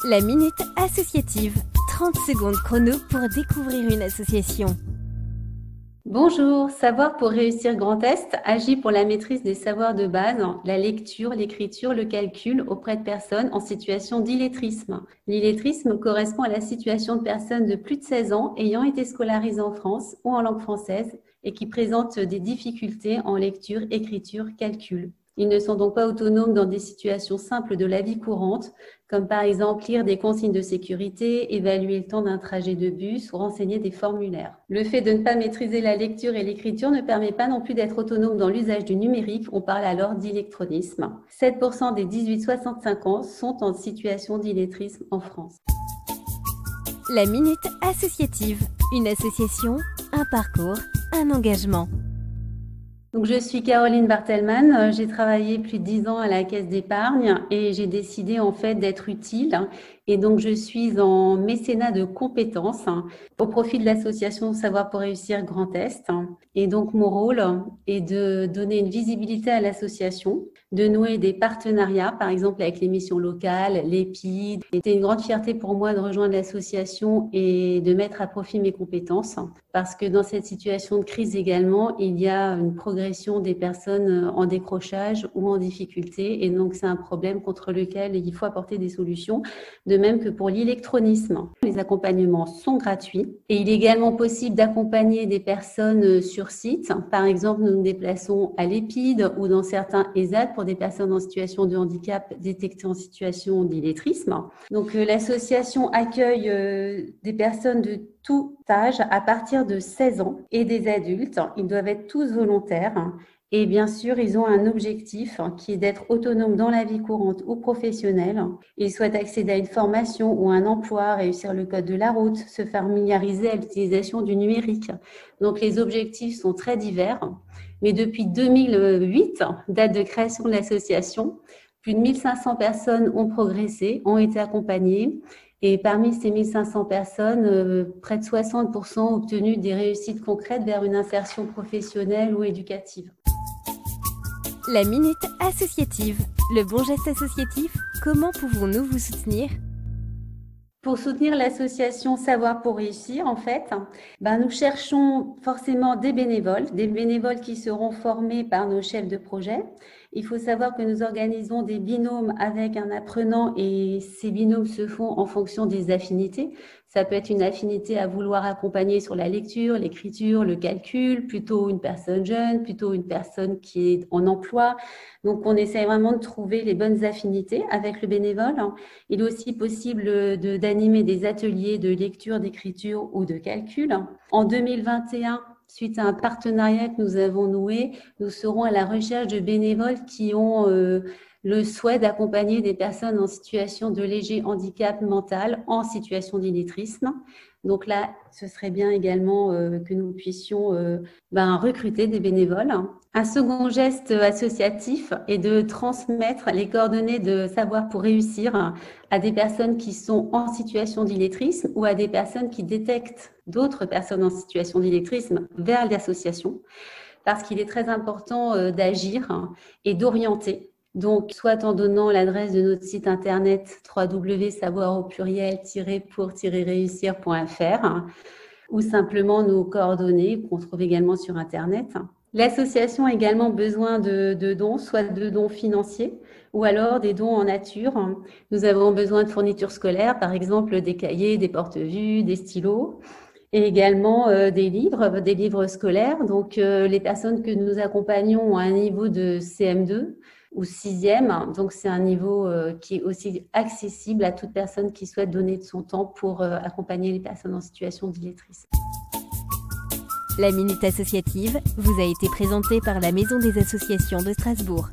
La Minute Associative. 30 secondes chrono pour découvrir une association. Bonjour, Savoir pour réussir Grand Est agit pour la maîtrise des savoirs de base, la lecture, l'écriture, le calcul auprès de personnes en situation d'illettrisme. L'illettrisme correspond à la situation de personnes de plus de 16 ans ayant été scolarisées en France ou en langue française et qui présentent des difficultés en lecture, écriture, calcul. Ils ne sont donc pas autonomes dans des situations simples de la vie courante, comme par exemple lire des consignes de sécurité, évaluer le temps d'un trajet de bus ou renseigner des formulaires. Le fait de ne pas maîtriser la lecture et l'écriture ne permet pas non plus d'être autonome dans l'usage du numérique, on parle alors d'électronisme. 7% des 18-65 ans sont en situation d'illettrisme en France. La Minute Associative. Une association, un parcours, un engagement. Donc, je suis Caroline Bartelman, j'ai travaillé plus de 10 ans à la Caisse d'épargne et j'ai décidé en fait d'être utile. Et donc, je suis en mécénat de compétences au profit de l'association Savoir pour réussir Grand Est. Et donc, mon rôle est de donner une visibilité à l'association, de nouer des partenariats, par exemple avec les missions locales, l'EPID. C'était une grande fierté pour moi de rejoindre l'association et de mettre à profit mes compétences parce que dans cette situation de crise également, il y a une progression des personnes en décrochage ou en difficulté. Et donc, c'est un problème contre lequel il faut apporter des solutions. De même que pour l'électronisme. Les accompagnements sont gratuits et il est également possible d'accompagner des personnes sur site. Par exemple, nous nous déplaçons à l'EPID ou dans certains ESAT pour des personnes en situation de handicap détectées en situation d'illettrisme. Donc, l'association accueille des personnes de tout âge à partir de 16 ans et des adultes. Ils doivent être tous volontaires. Et bien sûr, ils ont un objectif qui est d'être autonomes dans la vie courante ou professionnelle. Ils souhaitent accéder à une formation ou un emploi, réussir le code de la route, se familiariser à l'utilisation du numérique. Donc, les objectifs sont très divers. Mais depuis 2008, date de création de l'association, plus de 1500 personnes ont progressé, ont été accompagnées. Et parmi ces 1500 personnes, près de 60% ont obtenu des réussites concrètes vers une insertion professionnelle ou éducative. La Minute Associative. Le bon geste associatif, comment pouvons-nous vous soutenir ? Pour soutenir l'association Savoir pour réussir, en fait, nous cherchons forcément des bénévoles qui seront formés par nos chefs de projet. Il faut savoir que nous organisons des binômes avec un apprenant et ces binômes se font en fonction des affinités. Ça peut être une affinité à vouloir accompagner sur la lecture, l'écriture, le calcul, plutôt une personne jeune, plutôt une personne qui est en emploi. Donc, on essaie vraiment de trouver les bonnes affinités avec le bénévole. Il est aussi possible d'animer des ateliers de lecture, d'écriture ou de calcul. En 2021, suite à un partenariat que nous avons noué, nous serons à la recherche de bénévoles qui ont le souhait d'accompagner des personnes en situation de léger handicap mental, en situation d'illettrisme. Donc là, ce serait bien également que nous puissions recruter des bénévoles. Un second geste associatif est de transmettre les coordonnées de Savoir pour réussir à des personnes qui sont en situation d'illettrisme ou à des personnes qui détectent d'autres personnes en situation d'illettrisme vers l'association, parce qu'il est très important d'agir et d'orienter. Donc, soit en donnant l'adresse de notre site internet www.savoir-pour-réussir.fr ou simplement nos coordonnées qu'on trouve également sur internet. L'association a également besoin de dons, soit de dons financiers ou alors des dons en nature. Nous avons besoin de fournitures scolaires, par exemple des cahiers, des porte-vue, des stylos. Et également des livres scolaires. Donc, les personnes que nous accompagnons ont un niveau de CM2 ou 6e. Donc, c'est un niveau qui est aussi accessible à toute personne qui souhaite donner de son temps pour accompagner les personnes en situation d'illettrisme. La Minute Associative vous a été présentée par la Maison des associations de Strasbourg.